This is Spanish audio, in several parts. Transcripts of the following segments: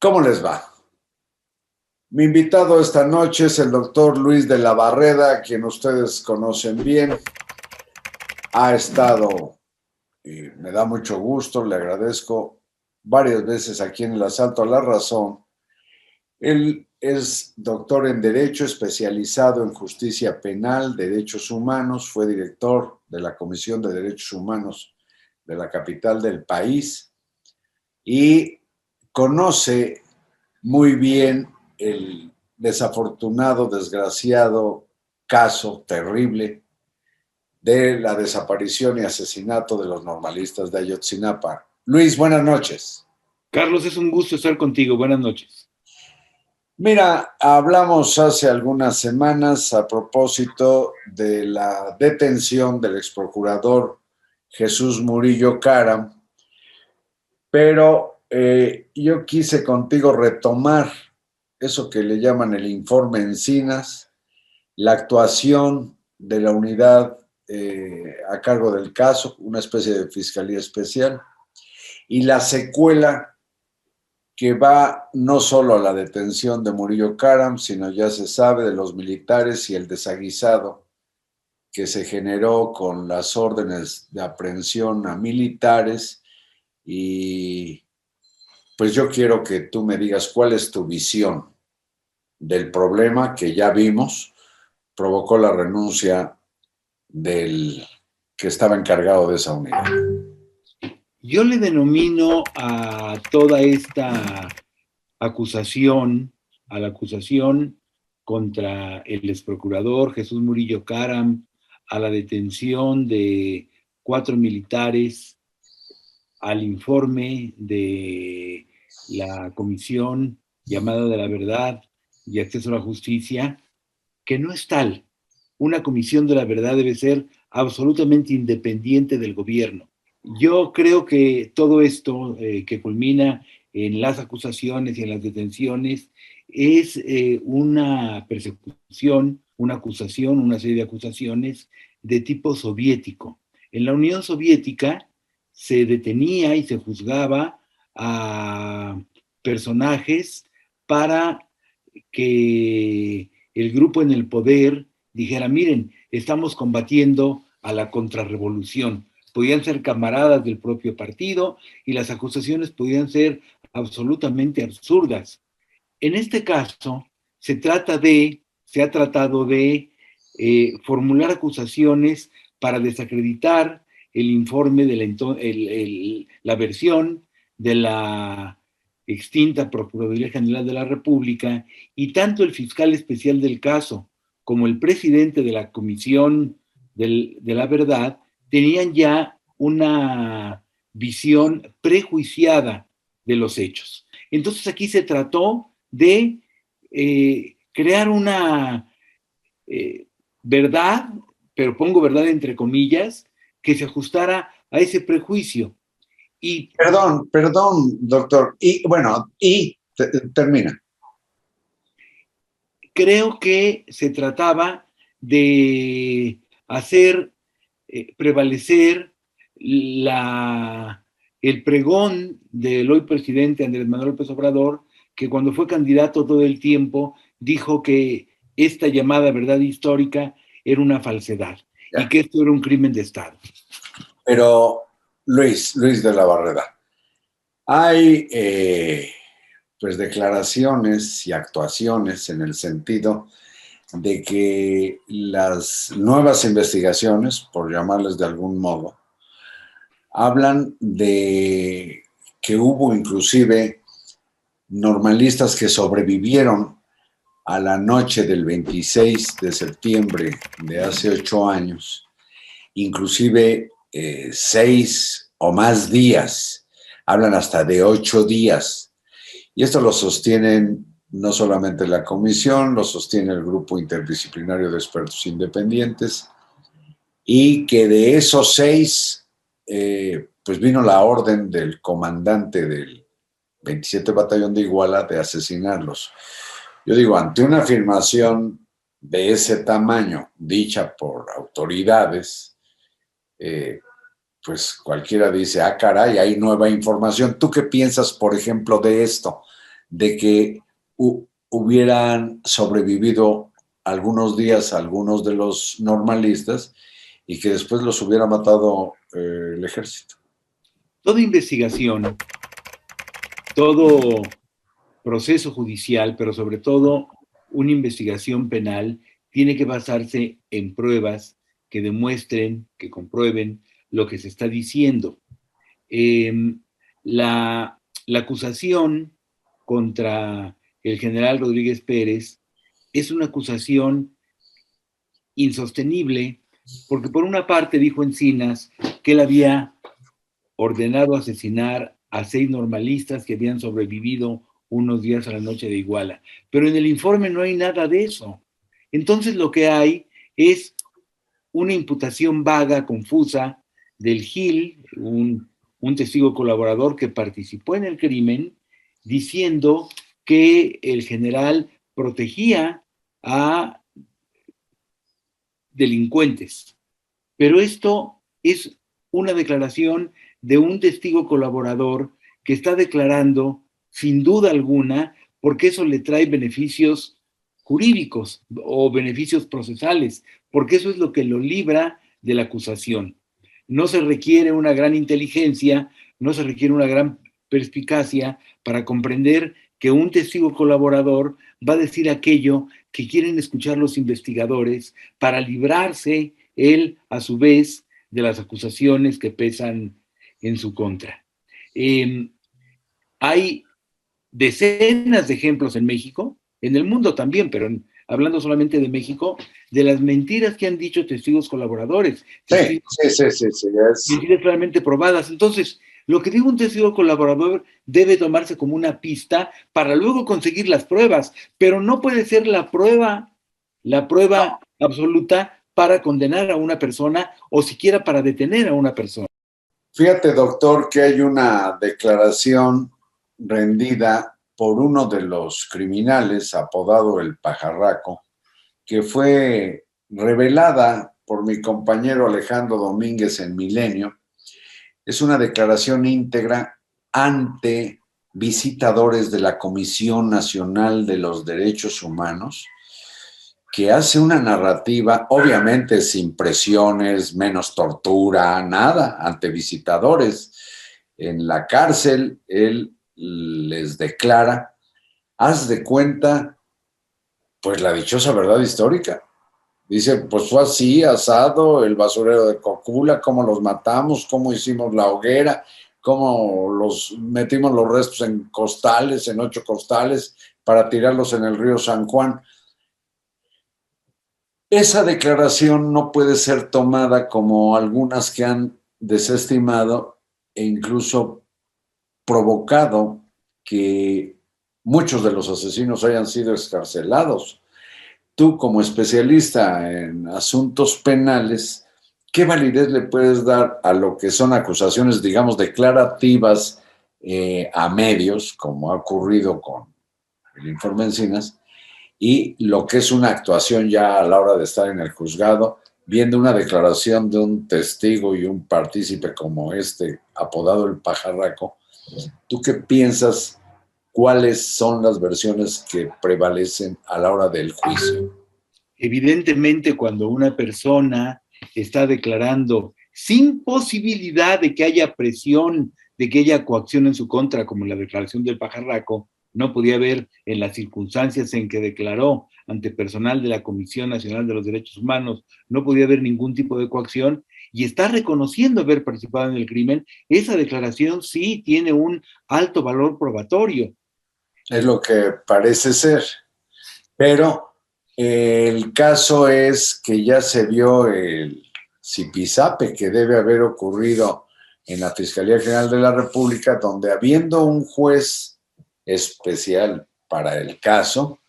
¿Cómo les va? Mi invitado esta noche es el doctor Luis de la Barreda, a quien ustedes conocen bien. Ha estado, y me da mucho gusto, le agradezco, varias veces aquí en el Asalto a la Razón. Él es doctor en Derecho, especializado en Justicia Penal, Derechos Humanos, fue director de la Comisión de Derechos Humanos de la capital del país y conoce muy bien el desafortunado, desgraciado caso terrible de la desaparición y asesinato de los normalistas de Ayotzinapa. Luis, buenas noches. Carlos, es un gusto estar contigo. Buenas noches. Mira, hablamos hace algunas semanas a propósito de la detención del exprocurador Jesús Murillo Caram, pero yo quise contigo retomar eso que le llaman el informe Encinas, la actuación de la unidad a cargo del caso, una especie de fiscalía especial, y la secuela que va no solo a la detención de Murillo Karam, sino ya se sabe de los militares y el desaguisado que se generó con las órdenes de aprehensión a militares. Y pues yo quiero que tú me digas cuál es tu visión del problema que ya vimos, provocó la renuncia del que estaba encargado de esa unidad. Yo le denomino a toda esta acusación, a la acusación contra el exprocurador Jesús Murillo Caram, a la detención de 4 militares, al informe de la comisión llamada de la verdad y acceso a la justicia, que no es tal. Una comisión de la verdad debe ser absolutamente independiente del gobierno. Yo creo que todo esto que culmina en las acusaciones y en las detenciones es una persecución, una acusación, una serie de acusaciones de tipo soviético. En la Unión Soviética se detenía y se juzgaba a personajes para que el grupo en el poder dijera, miren, estamos combatiendo a la contrarrevolución. Podían ser camaradas del propio partido y las acusaciones podían ser absolutamente absurdas. En este caso, se ha tratado de formular acusaciones para desacreditar el informe de la versión de la extinta Procuraduría General de la República, y tanto el fiscal especial del caso como el presidente de la Comisión de la Verdad tenían ya una visión prejuiciada de los hechos. Entonces aquí se trató de crear una verdad, pero pongo verdad entre comillas, que se ajustara a ese prejuicio. Y Perdón, doctor. Y bueno, termina. creo que se trataba de hacer prevalecer el pregón del hoy presidente Andrés Manuel López Obrador, que cuando fue candidato todo el tiempo dijo que esta llamada verdad histórica era una falsedad y Ya. que esto era un crimen de Estado. Pero Luis de la Barreda, hay pues declaraciones y actuaciones en el sentido de que las nuevas investigaciones, por llamarles de algún modo, hablan de que hubo inclusive normalistas que sobrevivieron a la noche del 26 de septiembre de hace 8 años, inclusive 6 o más días, hablan hasta de 8 días. Y esto lo sostienen no solamente la comisión, lo sostiene el grupo interdisciplinario de expertos independientes, y que de esos 6, pues vino la orden del comandante del 27 Batallón de Iguala de asesinarlos. Yo digo, ante una afirmación de ese tamaño, dicha por autoridades, pues cualquiera dice, ah, caray, hay nueva información. ¿Tú qué piensas, por ejemplo, de esto? de que hubieran sobrevivido algunos días algunos de los normalistas y que después los hubiera matado el ejército. Toda investigación, todo proceso judicial, pero sobre todo una investigación penal, tiene que basarse en pruebas que demuestren, que comprueben lo que se está diciendo. La acusación contra el general Rodríguez Pérez es una acusación insostenible, porque por una parte dijo Encinas que él había ordenado asesinar a 6 normalistas que habían sobrevivido unos días a la noche de Iguala, pero en el informe no hay nada de eso. Entonces lo que hay es una imputación vaga, confusa, del Gil, un testigo colaborador que participó en el crimen, diciendo que el general protegía a delincuentes. Pero esto es una declaración de un testigo colaborador que está declarando, sin duda alguna, porque eso le trae beneficios jurídicos o beneficios procesales, porque eso es lo que lo libra de la acusación. No se requiere una gran inteligencia, no se requiere una gran perspicacia para comprender que un testigo colaborador va a decir aquello que quieren escuchar los investigadores para librarse él, a su vez, de las acusaciones que pesan en su contra. Hay decenas de ejemplos en México, en el mundo también, pero hablando solamente de México, de las mentiras que han dicho testigos colaboradores. Sí. Mentiras claramente probadas. Entonces, lo que diga un testigo colaborador debe tomarse como una pista para luego conseguir las pruebas, pero no puede ser la prueba absoluta para condenar a una persona o siquiera para detener a una persona. Fíjate, doctor, que hay una declaración rendida por uno de los criminales, apodado el Pajarraco, que fue revelada por mi compañero Alejandro Domínguez en Milenio. Es una declaración íntegra ante visitadores de la Comisión Nacional de los Derechos Humanos, que hace una narrativa, obviamente sin presiones, menos tortura, nada, ante visitadores. En la cárcel, él les declara, haz de cuenta, pues la dichosa verdad histórica. Dice, pues fue así, asado, el basurero de Cocula, cómo los matamos, cómo hicimos la hoguera, cómo los metimos los restos en costales, en 8 costales, para tirarlos en el río San Juan. Esa declaración no puede ser tomada como algunas que han desestimado e incluso provocado que muchos de los asesinos hayan sido excarcelados. Tú, como especialista en asuntos penales, ¿qué validez le puedes dar a lo que son acusaciones, digamos, declarativas a medios, como ha ocurrido con el informe Encinas, y lo que es una actuación ya a la hora de estar en el juzgado, viendo una declaración de un testigo y un partícipe como este, apodado el Pajarraco? ¿Tú qué piensas? ¿Cuáles son las versiones que prevalecen a la hora del juicio? Evidentemente, cuando una persona está declarando sin posibilidad de que haya presión, de que haya coacción en su contra, como en la declaración del Pajarraco, no podía haber en las circunstancias en que declaró ante personal de la Comisión Nacional de los Derechos Humanos, no podía haber ningún tipo de coacción, y está reconociendo haber participado en el crimen, esa declaración sí tiene un alto valor probatorio. Es lo que parece ser, pero el caso es que ya se vio el zipizape que debe haber ocurrido en la Fiscalía General de la República, donde habiendo un juez especial para el caso,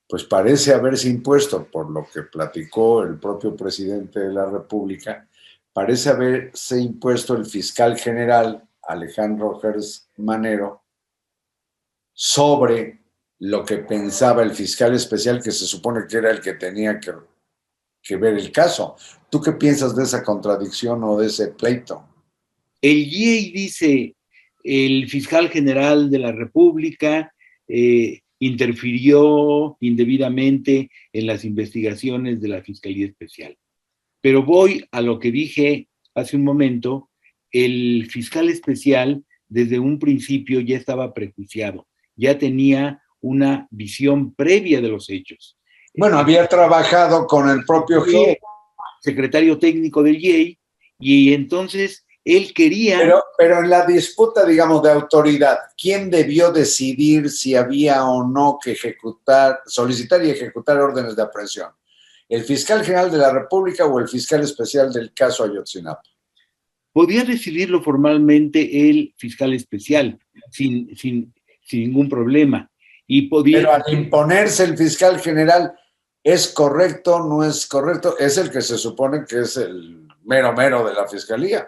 pues parece haberse impuesto, por lo que platicó el propio presidente de la República, parece haberse impuesto el fiscal general Alejandro Gers Manero sobre lo que pensaba el fiscal especial, que se supone que era el que tenía que ver el caso. ¿Tú qué piensas de esa contradicción o de ese pleito? El GIEI dice, el fiscal general de la República interfirió indebidamente en las investigaciones de la Fiscalía Especial. Pero voy a lo que dije hace un momento, el fiscal especial desde un principio ya estaba prejuiciado, ya tenía una visión previa de los hechos. Bueno, había trabajado con el propio GIE. Secretario técnico del GIEI, y entonces él quería... Pero en la disputa, digamos, de autoridad, ¿quién debió decidir si había o no que solicitar y ejecutar órdenes de aprehensión? ¿El fiscal general de la República o el fiscal especial del caso Ayotzinapa? Podía decidirlo formalmente el fiscal especial, sin ningún problema. Y podía... Pero al imponerse el fiscal general, ¿es correcto, no es correcto? Es el que se supone que es el mero mero de la fiscalía.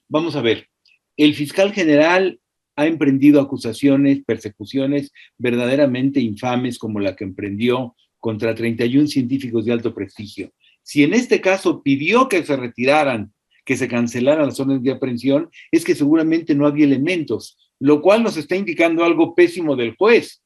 Vamos a ver, el fiscal general ha emprendido acusaciones, persecuciones verdaderamente infames como la que emprendió contra 31 científicos de alto prestigio. Si en este caso pidió que se retiraran, que se cancelaran las órdenes de aprehensión, es que seguramente no había elementos, lo cual nos está indicando algo pésimo del juez.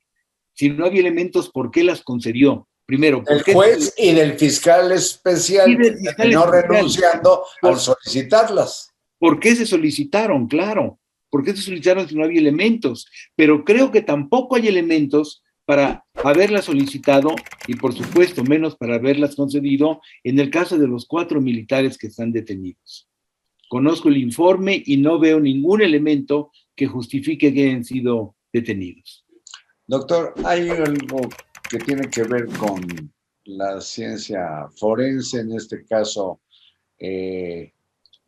Si no había elementos, ¿por qué las concedió? Primero, del juez y del fiscal especial que terminó renunciando al solicitarlas. ¿Por qué se solicitaron? Claro. ¿Por qué se solicitaron si no había elementos? Pero creo que tampoco hay elementos para haberlas solicitado y, por supuesto, menos para haberlas concedido en el caso de los 4 militares que están detenidos. Conozco el informe y no veo ningún elemento que justifique que hayan sido detenidos. Doctor, hay algo que tiene que ver con la ciencia forense, en este caso,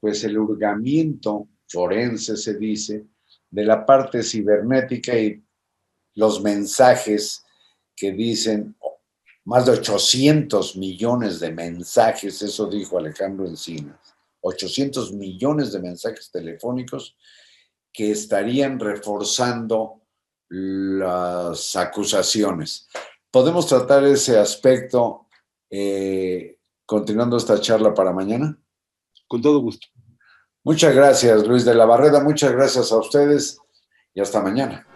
pues el hurgamiento forense, se dice, de la parte cibernética y los mensajes que dicen más de 800 millones de mensajes, eso dijo Alejandro Encinas, 800 millones de mensajes telefónicos que estarían reforzando las acusaciones. ¿Podemos tratar ese aspecto continuando esta charla para mañana? Con todo gusto. Muchas gracias, Luis de la Barreda. Muchas gracias a ustedes y hasta mañana.